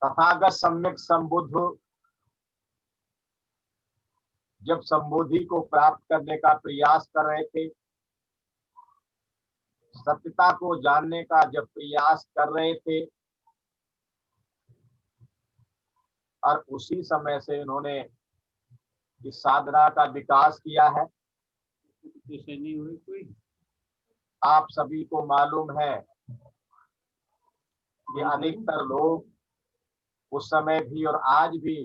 तथागत सम्यक संबुद्ध जब संबोधि को प्राप्त करने का प्रयास कर रहे थे, सत्यता को जानने का जब प्रयास कर रहे थे, और उसी समय से उन्होंने इस साधना का विकास किया है। आप सभी को मालूम है कि अधिकतर लोग उस समय भी और आज भी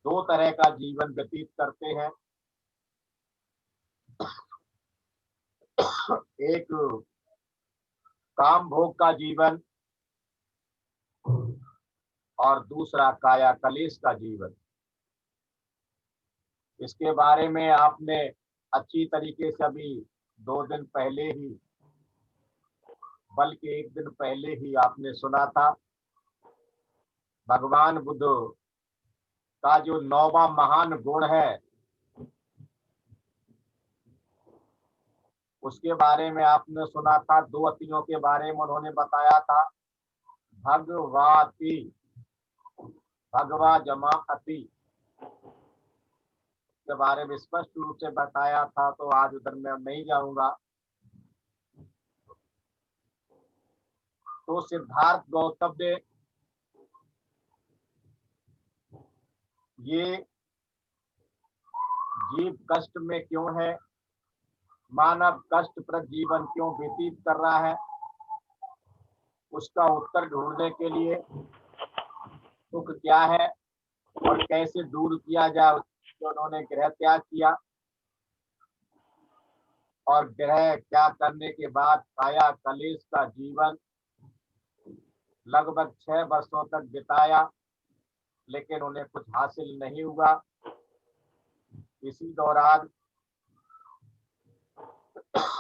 दो तरह का जीवन व्यतीत करते हैं। एक काम भोग का जीवन और दूसरा काया कलेश का जीवन। इसके बारे में आपने अच्छी तरीके से अभी 2 दिन पहले ही, बल्कि 1 दिन पहले ही आपने सुना था। भगवान बुद्ध का जो 9वां महान गुण है, उसके बारे में आपने सुना था। 2 अतियों के बारे में उन्होंने बताया था, भगवाति, भगवा जमा अति के बारे में स्पष्ट रूप से बताया था, तो आज उधर मैं नहीं जाऊंगा। तो सिद्धार्थ गौतम ने ये जीव कष्ट में क्यों है, मानव कष्टप्रद जीवन क्यों व्यतीत कर रहा है, उसका उत्तर ढूंढने के लिए सुख क्या है और कैसे दूर किया जाए, उन्होंने गृह त्याग किया। और गृह त्याग करने के बाद काया कलेश का जीवन लगभग 6 वर्षों तक बिताया, लेकिन उन्हें कुछ हासिल नहीं हुआ। इसी दौरान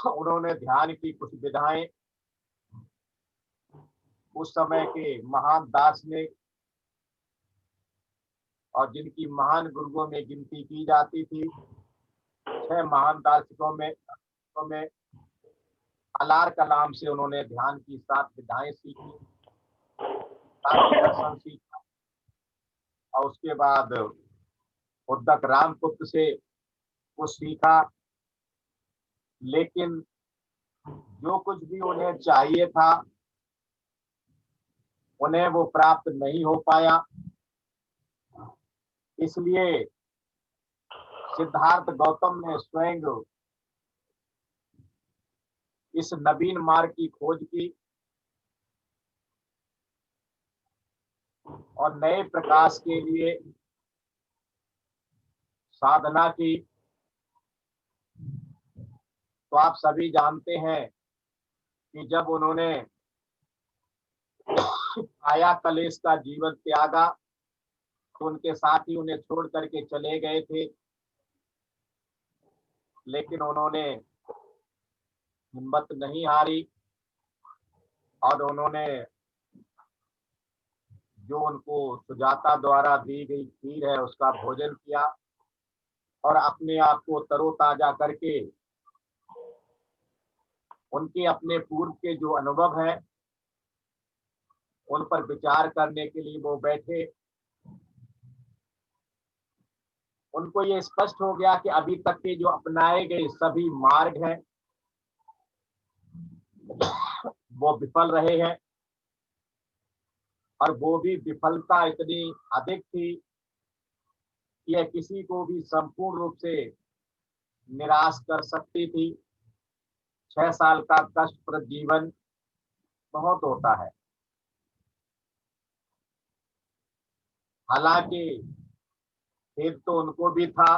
उन्होंने ध्यान की कुछ विधाएं उस समय के महान दार्शनिक और जिनकी महान गुरुओं में गिनती की जाती थी, 6 महान दार्शनिकों में अलार कलाम से उन्होंने ध्यान की 7 विधाएं सीखी, 7 दर्शन सीखा। और उसके बाद उद्दक रामपुत्र से वो सीखा, लेकिन जो कुछ भी उन्हें चाहिए था उन्हें वो प्राप्त नहीं हो पाया। इसलिए सिद्धार्थ गौतम ने स्वयं इस नवीन मार्ग की खोज की और नए प्रकाश के लिए साधना की। तो आप सभी जानते हैं कि जब उन्होंने काया कलेश का जीवन त्यागा, तो उनके साथी उन्हें छोड़ करके चले गए थे, लेकिन उन्होंने हिम्मत नहीं हारी और उन्होंने जो उनको सुजाता द्वारा दी गई खीर है उसका भोजन किया और अपने आप को तरोताजा करके उनके अपने पूर्व के जो अनुभव है उन पर विचार करने के लिए वो बैठे। उनको ये स्पष्ट हो गया कि अभी तक के जो अपनाए गए सभी मार्ग हैं वो विफल रहे हैं, और वो भी विफलता इतनी अधिक थी कि यह किसी को भी संपूर्ण रूप से निराश कर सकती थी। 6 साल का कष्टप्रद जीवन बहुत होता है। हालांकि खेद तो उनको भी था,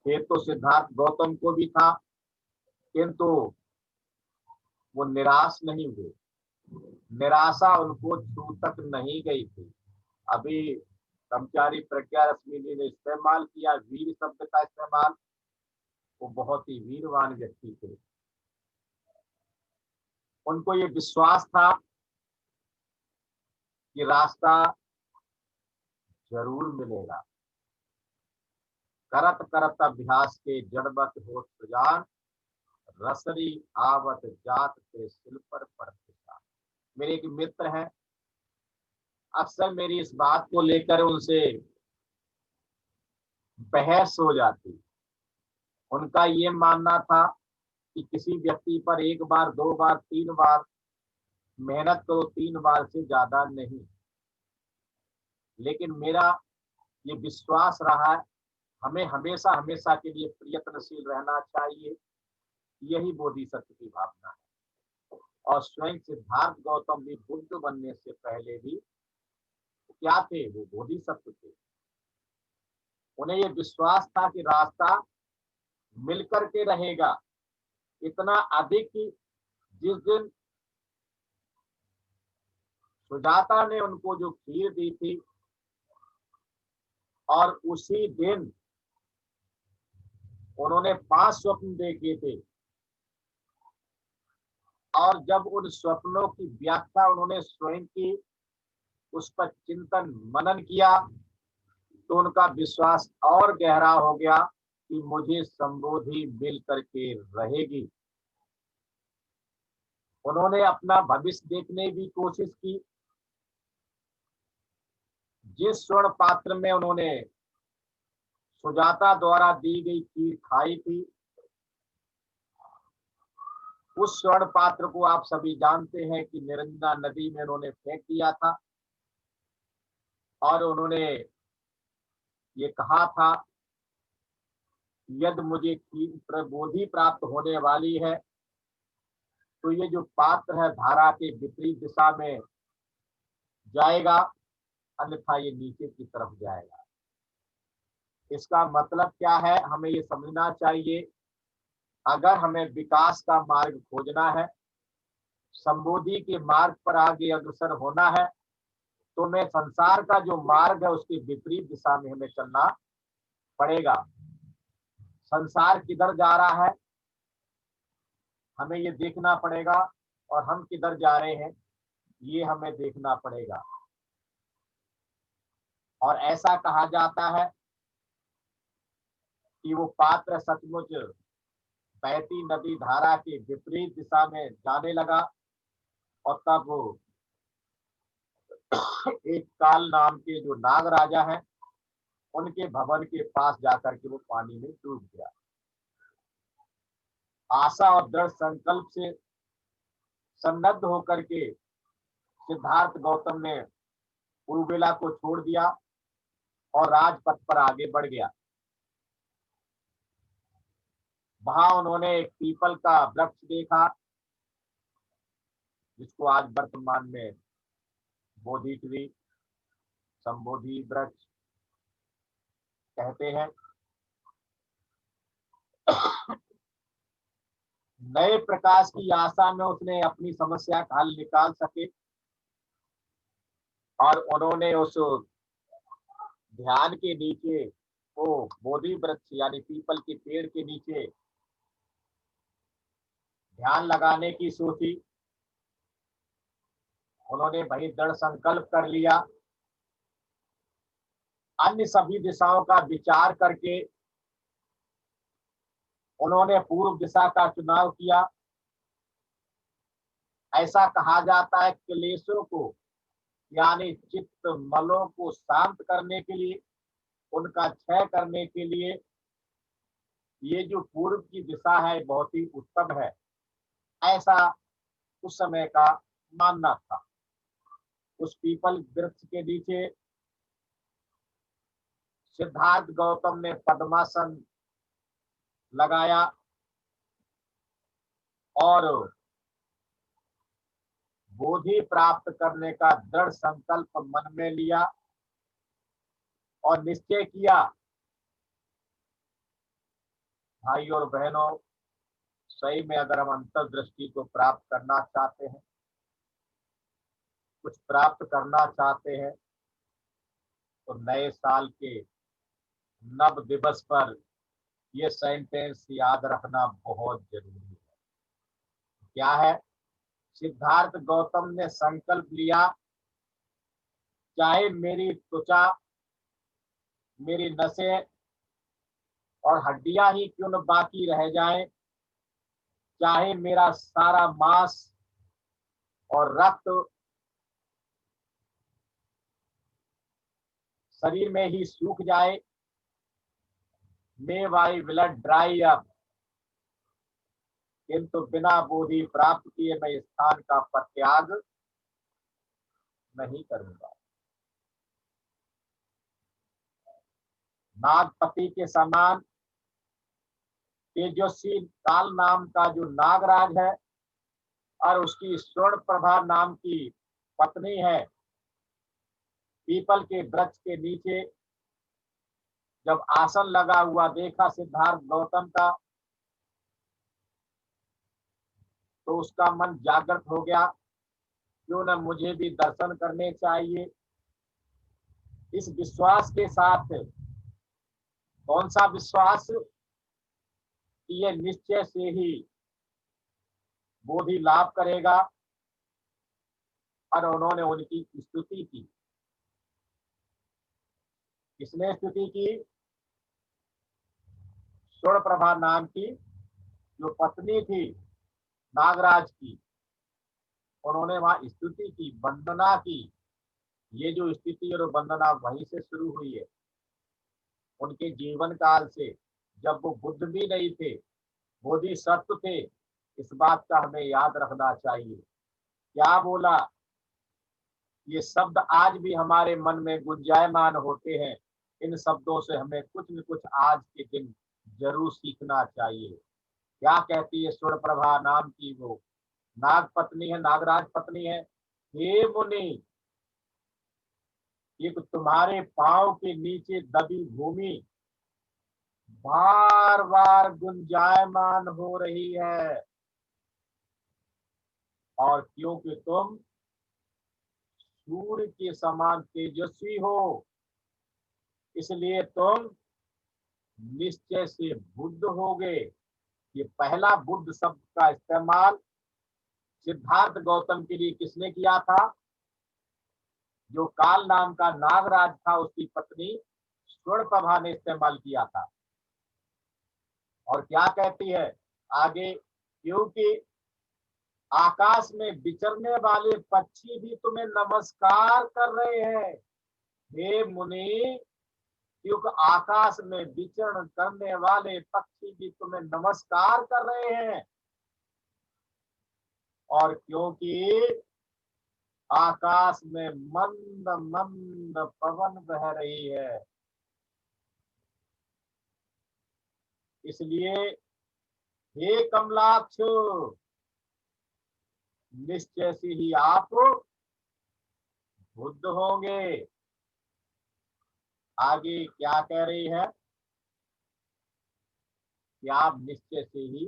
खेद तो सिद्धार्थ गौतम को भी था, किंतु वो निराश नहीं हुए। निराशा उनको छू तक नहीं गई थी। अभी ब्रह्मचारी प्रज्ञा रश्मि जी ने इस्तेमाल किया वीर शब्द का इस्तेमाल, वो बहुत ही वीरवान व्यक्ति थे। उनको ये विश्वास था कि रास्ता जरूर मिलेगा। करत करत अभ्यास के जड़बत हो सुजान, रसरी आवत जात के सिल पर पड़ते। मेरे एक मित्र हैं, अक्सर मेरी इस बात को लेकर उनसे बहस हो जाती। उनका ये मानना था कि किसी व्यक्ति पर एक बार, दो बार, तीन बार मेहनत करो, तीन बार से ज्यादा नहीं। लेकिन मेरा ये विश्वास रहा है, हमें हमेशा हमेशा के लिए प्रयत्नशील रहना चाहिए। यही बोधिसत्व की भावना है। और स्वयं सिद्धार्थ गौतम भी बुद्ध बनने से पहले भी क्या थे? वो बोधिसत्व थे। उन्हें ये विश्वास था कि रास्ता मिलकर के रहेगा। इतना अधिक कि जिस दिन सुजाता ने उनको जो खीर दी थी और उसी दिन उन्होंने 5 स्वप्न देखे थे, और जब उन स्वप्नों की व्याख्या उन्होंने स्वयं की, उस पर चिंतन मनन किया, तो उनका विश्वास और गहरा हो गया कि मुझे संबोधि मिल करके रहेगी। उन्होंने अपना भविष्य देखने की कोशिश की। जिस स्वर्ण पात्र में उन्होंने सुजाता द्वारा दी गई खीर खाई थी, उस स्वर्ण पात्र को आप सभी जानते हैं कि निरंजना नदी में उन्होंने फेंक दिया था। और उन्होंने ये कहा था, यदि मुझे खीर प्रबोधि प्राप्त होने वाली है तो ये जो पात्र है धारा के विपरीत दिशा में जाएगा, अन्यथा ये नीचे की तरफ जाएगा। इसका मतलब क्या है? हमें ये समझना चाहिए, अगर हमें विकास का मार्ग खोजना है, संबोधि के मार्ग पर आगे अग्रसर होना है, तो हमें संसार का जो मार्ग है उसके विपरीत दिशा में हमें चलना पड़ेगा। संसार किधर जा रहा है हमें ये देखना पड़ेगा, और हम किधर जा रहे हैं ये हमें देखना पड़ेगा। और ऐसा कहा जाता है कि वो पात्र सचमुच बहती नदी धारा के विपरीत दिशा में जाने लगा, और तब वो एक काल नाम के जो नाग राजा हैं उनके भवन के पास जाकर के वो पानी में डूब गया। आशा और दृढ़ संकल्प से सन्नद्ध होकर के सिद्धार्थ गौतम ने उर्मिला को छोड़ दिया और राजपथ पर आगे बढ़ गया। वहां उन्होंने एक पीपल का वृक्ष देखा, जिसको आज वर्तमान में बोधि ट्री, संबोधि वृक्ष कहते हैं। नए प्रकाश की आशा में उसने अपनी समस्या का हल निकाल सके, और उन्होंने उस ध्यान के नीचे, वो बोधि वृक्ष यानी पीपल के पेड़ के नीचे ध्यान लगाने की सोची। उन्होंने वही दृढ़ संकल्प कर लिया। अन्य सभी दिशाओं का विचार करके उन्होंने पूर्व दिशा का चुनाव किया। ऐसा कहा जाता है, क्लेशों को यानी चित्त मलों को शांत करने के लिए, उनका क्षय करने के लिए ये जो पूर्व की दिशा है बहुत ही उत्तम है, ऐसा उस समय का मानना था। उस पीपल वृक्ष के नीचे सिद्धार्थ गौतम ने पद्मासन लगाया और बोधि प्राप्त करने का दृढ़ संकल्प मन में लिया और निश्चय किया। भाई और बहनों, सही में अगर हम अंतर्दृष्टि को प्राप्त करना चाहते हैं, कुछ प्राप्त करना चाहते हैं, तो नए साल के नव दिवस पर यह सेंटेंस याद रखना बहुत जरूरी है। क्या है? सिद्धार्थ गौतम ने संकल्प लिया, चाहे मेरी त्वचा, मेरी नसें और हड्डियां ही क्यों न बाकी रह जाएं, चाहे मेरा सारा मांस और रक्त शरीर में ही सूख जाए, मे माई ब्लड ड्राई अप, किंतु बिना बोधि प्राप्त किए मैं इस स्थान का परित्याग नहीं करूंगा। नागपति के समान तेजस्वी काल नाम का जो नागराज है और उसकी स्वर्ण प्रभा नाम की पत्नी है, पीपल के वृक्ष के नीचे जब आसन लगा हुआ देखा सिद्धार्थ गौतम का, तो उसका मन जागृत हो गया, क्यों न मुझे भी दर्शन करने चाहिए। इस विश्वास के साथ, कौन सा विश्वास, कि ये निश्चय से ही बोधि लाभ करेगा, और उन्होंने उनकी स्तुति की। किसने स्तुति की? स्वर्ण प्रभा नाम की जो पत्नी थी नागराज की, उन्होंने वहां स्तुति की, वंदना की। ये जो स्तुति और वंदना वहीं से शुरू हुई है, उनके जीवन काल से, जब वो बुद्ध भी नहीं थे, बोधिसत्व थे। इस बात का हमें याद रखना चाहिए। क्या बोला? ये शब्द आज भी हमारे मन में गुंजायमान होते हैं। इन शब्दों से हमें कुछ न कुछ आज के दिन जरूर सीखना चाहिए। क्या कहती है स्वर्ण प्रभा नाम की वो नाग पत्नी है, नागराज पत्नी है, हे मुनि, एक तुम्हारे पांव के नीचे दबी भूमि बार बार गुंजायमान हो रही है, और क्योंकि तुम सूर्य के समान तेजस्वी हो, इसलिए तुम निश्चय से बुद्ध होगे। ये पहला बुद्ध शब्द का इस्तेमाल सिद्धार्थ गौतम के लिए किसने किया था? जो काल नाम का नागराज था, उसकी पत्नी स्वर्णप्रभा ने इस्तेमाल किया था। और क्या कहती है आगे? क्योंकि आकाश में विचरने वाले पक्षी भी तुम्हें नमस्कार कर रहे हैं, हे मुनि, क्योंकि आकाश में विचरण करने वाले पक्षी भी तुम्हें नमस्कार कर रहे हैं, और क्योंकि आकाश में मंद मंद पवन बह रही है, इसलिए हे कमलाक्ष, निश्चय से ही आप बुद्ध होंगे। आगे क्या कह रही है कि आप निश्चय से ही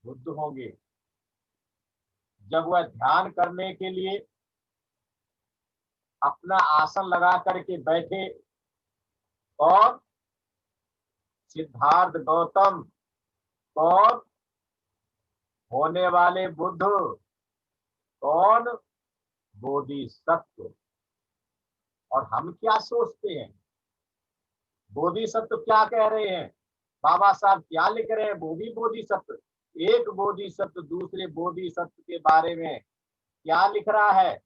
बुद्ध होंगे। जब वह ध्यान करने के लिए अपना आसन लगा करके बैठे, और सिद्धार्थ गौतम कौन? होने वाले बुद्ध। कौन? बोधिसत्व। और हम क्या सोचते हैं? बोधिसत्व क्या कह रहे हैं? बाबा साहब क्या लिख रहे हैं? बोधिसत्व। एक बोधिसत्व दूसरे बोधिसत्व के बारे में क्या लिख रहा है?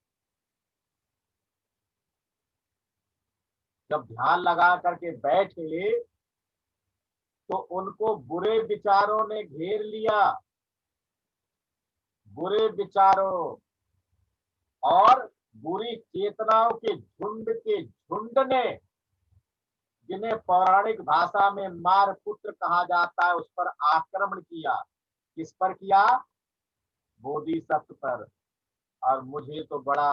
जब ध्यान लगा करके बैठे तो उनको बुरे विचारों ने घेर लिया, बुरे विचारों और बुरी चेतनाओं के झुंड ने, जिन्हें पौराणिक भाषा में मार पुत्र कहा जाता है, उस पर आक्रमण किया। किस पर किया? बोधिसत्व पर। और मुझे तो बड़ा,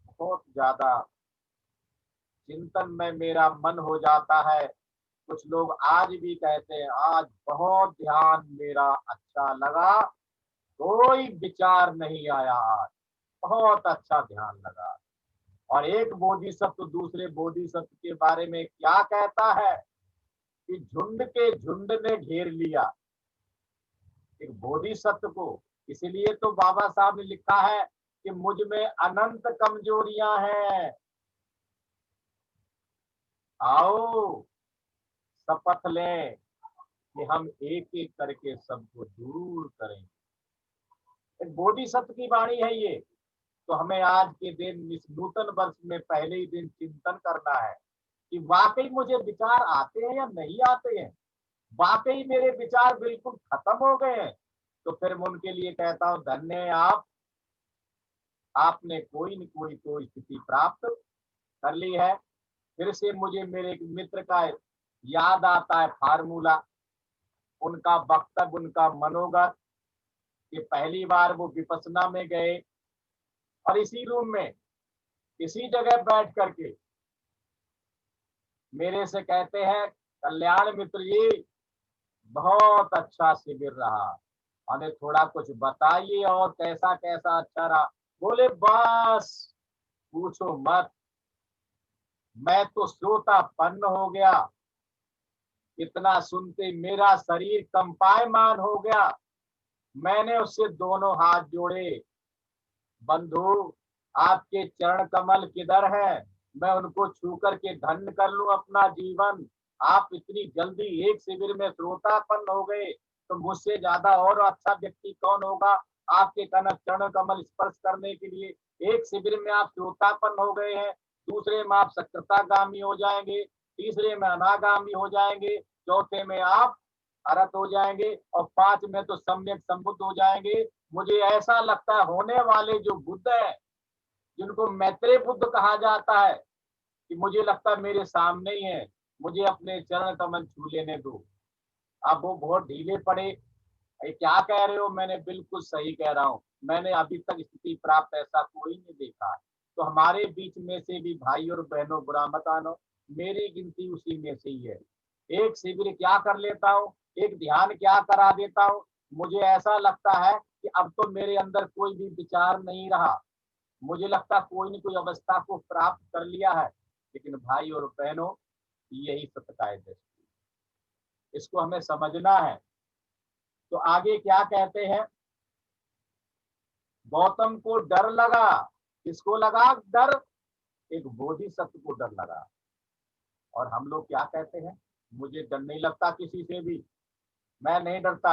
बहुत ज्यादा चिंतन में मेरा मन हो जाता है। कुछ लोग आज भी कहते हैं, आज बहुत ध्यान मेरा अच्छा लगा, कोई विचार नहीं आया, आज बहुत अच्छा ध्यान लगा। और एक बोधिसत्व दूसरे बोधिसत्व के बारे में क्या कहता है कि झुंड के झुंड ने घेर लिया एक बोधिसत्व को। इसलिए तो बाबा साहब ने लिखा है कि मुझ में अनंत कमजोरियां हैं, आओ शपथ लें कि हम एक एक करके सबको दूर करेंगे। एक बोधिसत्व की वाणी है ये। तो हमें आज के दिन इस नूतन वर्ष में पहले ही दिन चिंतन करना है कि वाकई मुझे विचार आते हैं या नहीं आते हैं, वाकई मेरे विचार बिल्कुल खत्म हो गए हैं। तो फिर मैं उनके लिए कहता हूँ, धन्य है आप, आपने कोई न कोई तो स्थिति प्राप्त कर ली है। फिर से मुझे मेरे एक मित्र का याद आता है फार्मूला, उनका वक्तव्य, उनका मनोगत, कि पहली बार वो विपස්සना में गए और इसी रूम में इसी जगह बैठ करके मेरे से कहते हैं, कल्याण मित्र जी बहुत अच्छा शिविर रहा, हमें थोड़ा कुछ बताइए और कैसा कैसा अच्छा रहा। बोले बस पूछो मत, मैं तो श्रोतापन्न हो गया, इतना सुनते मेरा शरीर कंपायमान हो गया। मैंने उससे दोनों हाथ जोड़े, बंधु आपके चरण कमल किधर है, मैं उनको छू करके धन्य कर लूं अपना जीवन। आप इतनी जल्दी एक शिविर में श्रोतापन्न हो गए, तो मुझसे ज्यादा और अच्छा व्यक्ति कौन होगा आपके कनक चरण कमल स्पर्श करने के लिए। एक शिविर में आप श्रोतापन्न हो गए हैं, दूसरे में आप सकृतागामी हो जाएंगे, तीसरे में अनागामी हो जाएंगे, चौथे में आप अरत हो जाएंगे और 5 में तो सम्यक संबुद्ध हो जाएंगे। मुझे ऐसा लगता है होने वाले जो बुद्ध है, जिनको मैत्रेय बुद्ध कहा जाता है, कि मुझे लगता है मेरे सामने ही है, मुझे अपने चरण कमल छू लेने दो। अब वो बहुत ढीले पड़े, ये क्या कह रहे हो, मैंने बिल्कुल सही कह रहा हूँ, मैंने अभी तक स्थिति प्राप्त ऐसा कोई नहीं देखा। तो हमारे बीच में से भी भाई और बहनों बुरा मत आनो, मेरी गिनती उसी में से ही है। एक शिविर क्या कर लेता हूँ, एक ध्यान क्या करा देता हूँ, मुझे ऐसा लगता है कि अब तो मेरे अंदर कोई भी विचार नहीं रहा, मुझे लगता कोई न कोई अवस्था को प्राप्त कर लिया है। लेकिन भाई और बहनों, यही सत्य का दृष्टि, इसको हमें समझना है। तो आगे क्या कहते हैं, गौतम को डर लगा, किसको लगा डर, एक बोधिसत्व को डर लगा। और हम लोग क्या कहते हैं, मुझे डर नहीं लगता किसी से भी, मैं नहीं डरता।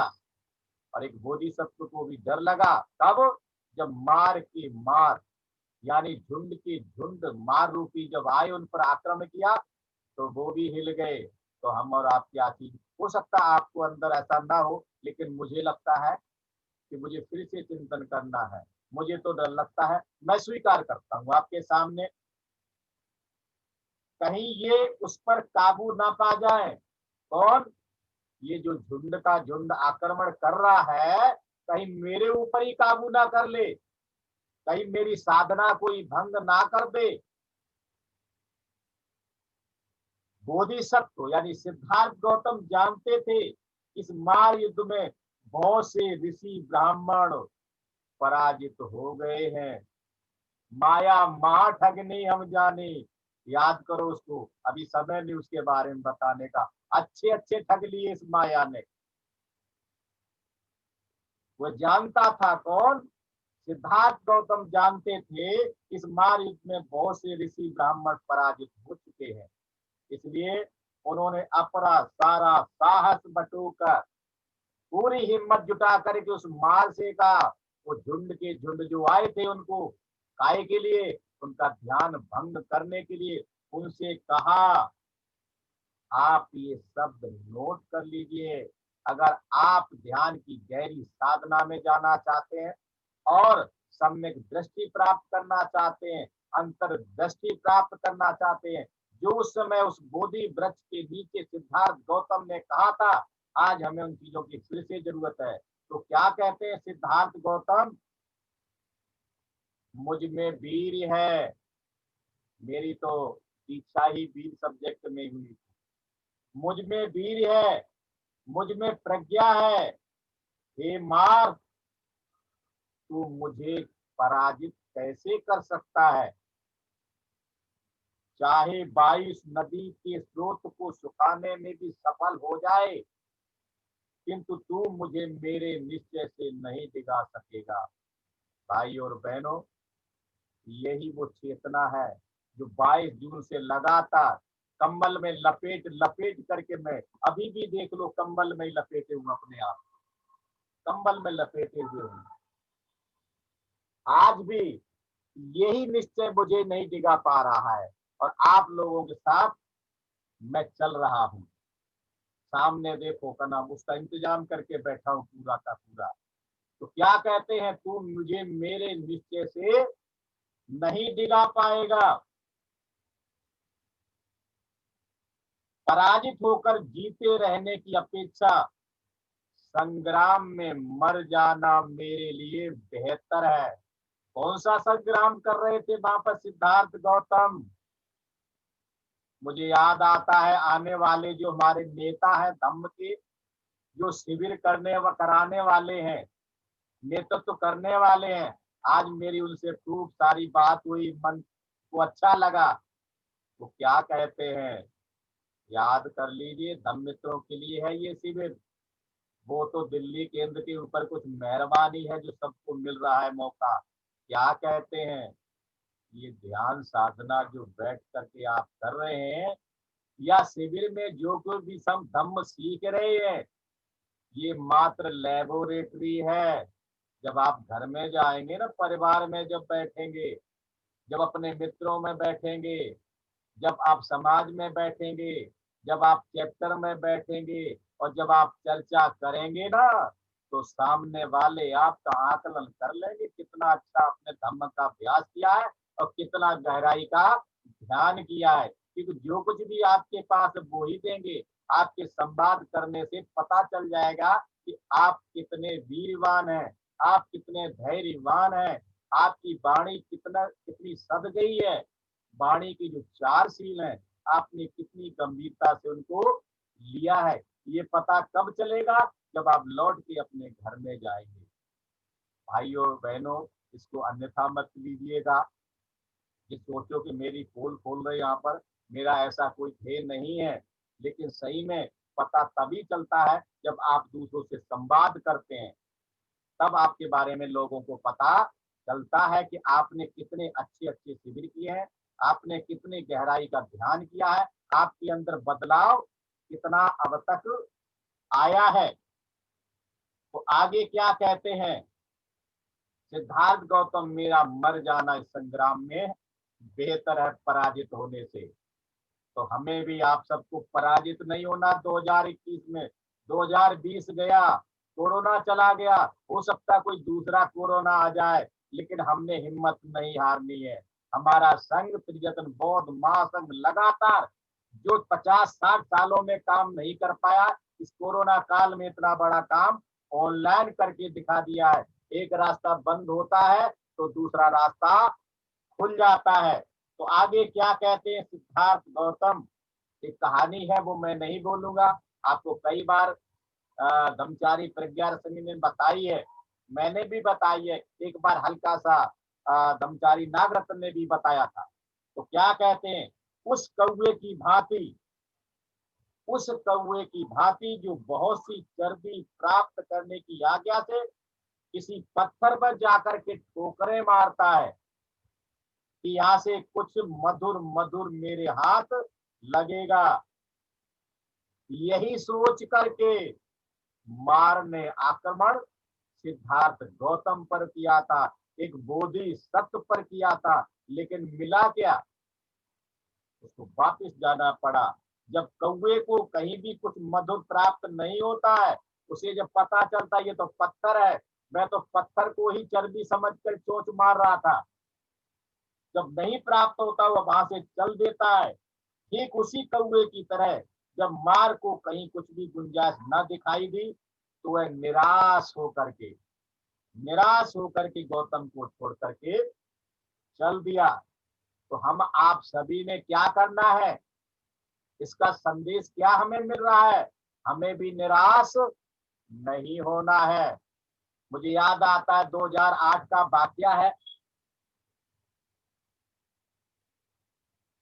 और एक बोधिसत्व को भी डर लगा, तब जब मार की मार यानी झुंड की झुंड मार रूपी जब आए उन पर आक्रमण किया, तो वो भी हिल गए। तो हम और आप क्या चीज, हो सकता है आपको अंदर ऐसा ना हो, लेकिन मुझे लगता है कि मुझे फिर से चिंतन करना है। मुझे तो डर लगता है, मैं स्वीकार करता हूँ आपके सामने, कहीं ये उस पर काबू ना पा जाए। कौन, ये जो झुंड का झुंड आक्रमण कर रहा है, कहीं मेरे ऊपर ही काबू ना कर ले, कहीं मेरी साधना कोई भंग ना कर दे। बोधिसत्व यानी सिद्धार्थ गौतम जानते थे, इस मार युद्ध में बहुत से ऋषि ब्राह्मण पराजित हो गए हैं। माया मां ठगनी हम जाने, याद करो उसको, अभी समय नहीं उसके बारे में बताने का, अच्छे अच्छे ठग लिए इस माया ने। वो जानता था कौन, सिद्धार्थ गौतम जानते थे इस मार युद्ध में बहुत से ऋषि ब्राह्मण पराजित हो चुके हैं। इसलिए उन्होंने अपना सारा साहस बटोकर पूरी हिम्मत जुटा करके उस मार से का वो झुंड के झुंड जो आए थे उनको काय के लिए, उनका ध्यान भंग करने के लिए, उनसे कहा, आप ये शब्द नोट कर लीजिए, अगर आप ध्यान की गहरी साधना में जाना चाहते हैं और सम्यक दृष्टि प्राप्त करना चाहते हैं, अंतर दृष्टि प्राप्त करना चाहते हैं, जो उस समय उस बोधि वृक्ष के नीचे सिद्धार्थ गौतम ने कहा था, आज हमें उन चीजों की फिर से जरूरत है। तो क्या कहते हैं सिद्धार्थ गौतम, मुझ में वीर है, मेरी तो इच्छा ही वीर सब्जेक्ट में हुई, मुझ में वीर है, मुझ में प्रज्ञा है, हे मार तू मुझे पराजित कैसे कर सकता है। चाहे बारिश नदी के स्रोत को सुखाने में भी सफल हो जाए, किंतु तू मुझे मेरे निश्चय से नहीं डिगा सकेगा। भाई और बहनों, यही वो चेतना है जो 22 जून से लगातार कंबल में लपेट लपेट करके, मैं अभी भी देख लो कंबल में लपेटे हूँ, अपने आप कंबल में लपेटे हुए हूँ। आज भी यही निश्चय मुझे नहीं डिगा पा रहा है और आप लोगों के साथ मैं चल रहा हूँ। सामने देखो का नाम उसका इंतजाम करके बैठा हूँ पूरा का पूरा। तो क्या कहते हैं, तू मुझे मेरे निश्चय से नहीं डिगा पाएगा। पराजित होकर जीते रहने की अपेक्षा संग्राम में मर जाना मेरे लिए बेहतर है। कौन सा संग्राम कर रहे थे वहां पर सिद्धार्थ गौतम? मुझे याद आता है आने वाले जो हमारे नेता है धम्म के, जो शिविर करने व कराने वाले हैं, नेतृत्व करने वाले हैं। आज मेरी उनसे खूब सारी बात हुई, मन को अच्छा लगा। वो क्या कहते हैं, याद कर लीजिए, धम्म मित्रों के लिए है ये शिविर। वो तो दिल्ली केंद्र के ऊपर कुछ मेहरबानी है जो सबको मिल रहा है मौका। क्या कहते हैं, ये ध्यान साधना जो बैठ करके आप कर रहे हैं, या शिविर में जो कोई भी सब धम्म सीख रहे हैं, ये मात्र लेबोरेटरी है। जब आप घर में जाएंगे ना, परिवार में जब बैठेंगे, जब अपने मित्रों में बैठेंगे, जब आप समाज में बैठेंगे, जब आप चैप्टर में बैठेंगे और जब आप चर्चा करेंगे ना, तो सामने वाले आपका आकलन कर लेंगे कितना अच्छा आपने धम्म का अभ्यास किया है और कितना गहराई का ध्यान किया है। क्योंकि जो कुछ भी आपके पास वो ही देंगे। आपके संवाद करने से पता चल जाएगा कि आप कितने वीरवान हैं, आप कितने धैर्यवान हैं, आपकी वाणी कितनी सद गई है। वाणी की जो चार सील है, आपने कितनी गंभीरता से उनको लिया है। ये पता कब चलेगा, जब आप लौट के अपने घर में जाएंगे। भाइयों बहनों, इसको अन्यथा मत लीजिएगा कि सोचो कि मेरी पोल खोल रहे यहाँ पर, मेरा ऐसा कोई ध्येय नहीं है। लेकिन सही में पता तभी चलता है जब आप दूसरों से संवाद करते हैं, तब आपके बारे में लोगों को पता चलता है कि आपने कितने अच्छे अच्छे शिविर किए हैं, आपने कितनी गहराई का ध्यान किया है, आपके अंदर बदलाव कितना अब तक आया है। तो आगे क्या कहते हैं, सिद्धार्थ गौतम, मेरा मर जाना इस संग्राम में बेहतर है पराजित होने से। तो हमें भी आप सबको पराजित नहीं होना 2021 में। 2020 गया, कोरोना चला गया, हो सकता कोई दूसरा कोरोना आ जाए, लेकिन हमने हिम्मत नहीं हारनी है। हमारा संघ त्रिजतन बौद्ध महासंघ लगातार जो 50-60 सालों में काम नहीं कर पाया, इस कोरोना काल में इतना बड़ा काम ऑनलाइन करके दिखा दिया है। एक रास्ता बंद होता है तो दूसरा रास्ता खुल जाता है। तो आगे क्या कहते हैं सिद्धार्थ गौतम, एक कहानी है, वो मैं नहीं बोलूंगा। आपको कई बार धम्मचारी प्रज्ञा रसनी ने बताई है, मैंने भी बताई है, एक बार हल्का सा धम्मचारी नागरत्न ने भी बताया था। तो क्या कहते हैं, उस कौवे की भांति, उस कौवे की भांति जो बहुत सी चर्बी प्राप्त करने की आज्ञा से किसी पत्थर पर जाकर के ठोकरें मारता है कि यहाँ से कुछ मधुर मधुर मेरे हाथ लगेगा। यही सोच करके मारने आक्रमण सिद्धार्थ गौतम पर किया था, एक बोधि सत्व पर किया था, लेकिन मिला क्या, उसको वापिस जाना पड़ा। जब कौवे को कहीं भी कुछ मधुर प्राप्त नहीं होता है, उसे जब पता चलता है ये तो पत्थर है, मैं तो पत्थर को ही चर्बी समझकर चोंच मार रहा था, जब नहीं प्राप्त होता वह वहां से चल देता है। ठीक उसी कौवे की तरह जब मार को कहीं कुछ भी गुंजाइश न दिखाई दी, तो वह निराश होकर के गौतम को छोड़ करके चल दिया। तो हम आप सभी ने क्या करना है, इसका संदेश क्या हमें मिल रहा है, हमें भी निराश नहीं होना है। मुझे याद आता है 2008 का वाकया है।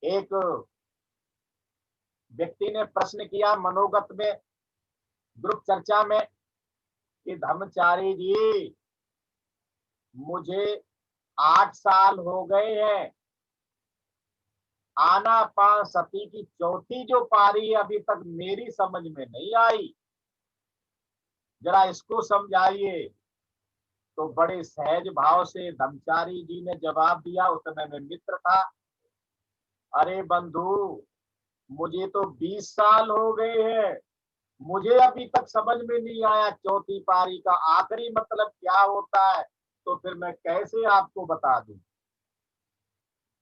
एक व्यक्ति ने प्रश्न किया मनोगत में, ग्रुप चर्चा में, कि धर्मचारी जी, मुझे 8 साल हो गए हैं, आनापानसति की चौथी जो पारी है अभी तक मेरी समझ में नहीं आई, जरा इसको समझाइए। तो बड़े सहज भाव से धर्मचारी जी ने जवाब दिया, उस समय में मित्र था, अरे बंधु, मुझे तो 20 साल हो गए हैं, मुझे अभी तक समझ में नहीं आया चौथी पारी का आखिरी मतलब क्या होता है, तो फिर मैं कैसे आपको बता दूं।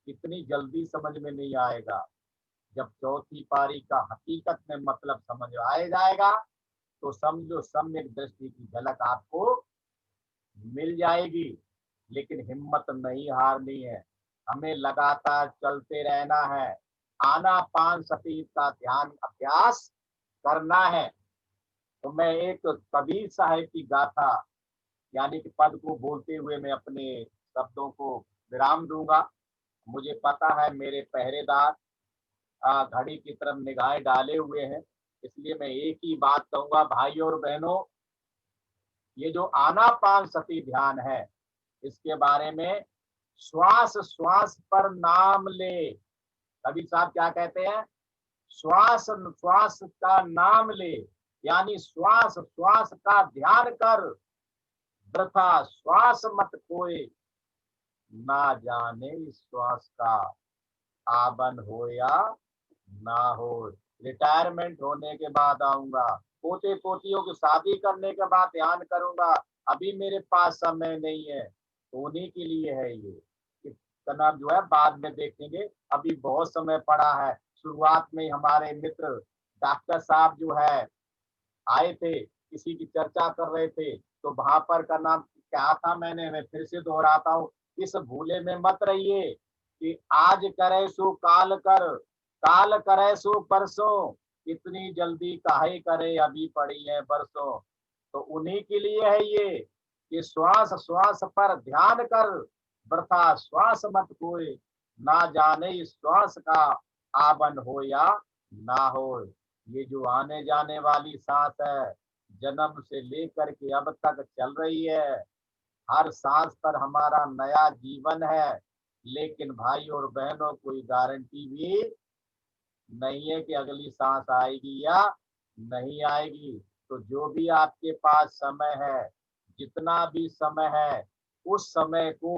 इतनी जल्दी समझ में नहीं आएगा। जब चौथी पारी का हकीकत में मतलब समझ आ जाएगा तो समझो सम्यक दृष्टि की झलक आपको मिल जाएगी। लेकिन हिम्मत नहीं हारनी है, हमें लगातार चलते रहना है, आनापानसति का ध्यान अभ्यास करना है। तो मैं एक कबीर साहब की गाथा यानी कि पद को बोलते हुए मैं अपने शब्दों को विराम दूंगा। मुझे पता है मेरे पहरेदार घड़ी की तरफ निगाहें डाले हुए हैं, इसलिए मैं एक ही बात कहूंगा, भाइयों और बहनों, ये जो आनापानसति ध्यान है इसके बारे में श्वास श्वास पर नाम ले। कबीर साहब क्या कहते हैं, श्वास श्वास का नाम ले, यानी श्वास श्वास का ध्यान कर, वृथा श्वास मत खोए, ना जाने श्वास का आबन हो या ना हो। रिटायरमेंट होने के बाद आऊंगा, पोते पोतियों की शादी करने के बाद ध्यान करूंगा, अभी मेरे पास समय नहीं है। तो उन्हीं के लिए है ये, इतना जो है बाद में देखेंगे, अभी बहुत समय पड़ा है। शुरुआत में हमारे मित्र डॉक्टर साहब जो है आए थे, किसी की चर्चा कर रहे थे, तो वहां पर का नाम क्या था, मैं फिर से दोहराता हूँ, इस भूले में मत रहिए कि आज करे सो काल कर, काल करे सो परसों, इतनी जल्दी काहे करे अभी पड़ी है बरसों। तो उन्हीं के लिए है ये कि श्वास श्वास पर ध्यान कर, वृथा श्वास मत खोए, ना जाने श्वास का आबन हो या ना हो। ये जो आने जाने वाली सांस है, जन्म से लेकर के अब तक चल रही है, हर सांस पर हमारा नया जीवन है। लेकिन भाई और बहनों, कोई गारंटी भी नहीं है कि अगली सांस आएगी या नहीं आएगी। तो जो भी आपके पास समय है, जितना भी समय है, उस समय को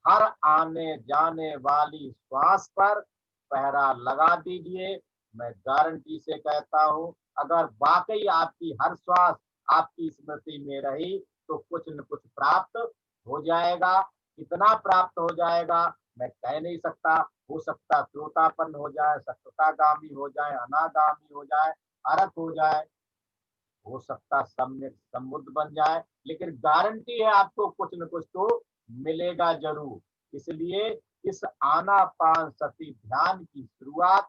हर आने जाने वाली श्वास पर पहरा लगा दीजिए। मैं गारंटी से कहता हूं, अगर वाकई आपकी हर श्वास आपकी स्मृति में रही तो कुछ न कुछ प्राप्त हो जाएगा। कितना प्राप्त हो जाएगा मैं कह नहीं सकता। हो सकता श्रोतापन्न हो जाए, सत्यतागामी हो जाए, अनागामी हो जाए, अरत हो जाए, हो सकता सम्यक समुद्र बन जाए, लेकिन गारंटी है आपको कुछ न कुछ तो मिलेगा जरूर। इसलिए इस आनापानसति ध्यान की शुरुआत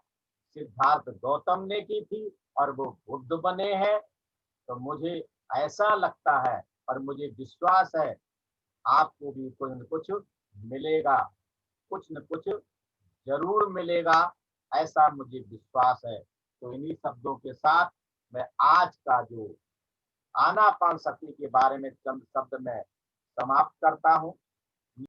सिद्धार्थ गौतम ने की थी और वो बुद्ध बने हैं। तो मुझे ऐसा लगता है और मुझे विश्वास है आपको भी कुछ न कुछ मिलेगा, कुछ न कुछ जरूर मिलेगा, ऐसा मुझे विश्वास है। तो इन्हीं शब्दों के साथ मैं आज का जो आनापानसति के बारे में चंद शब्द में समाप्त करता हूँ।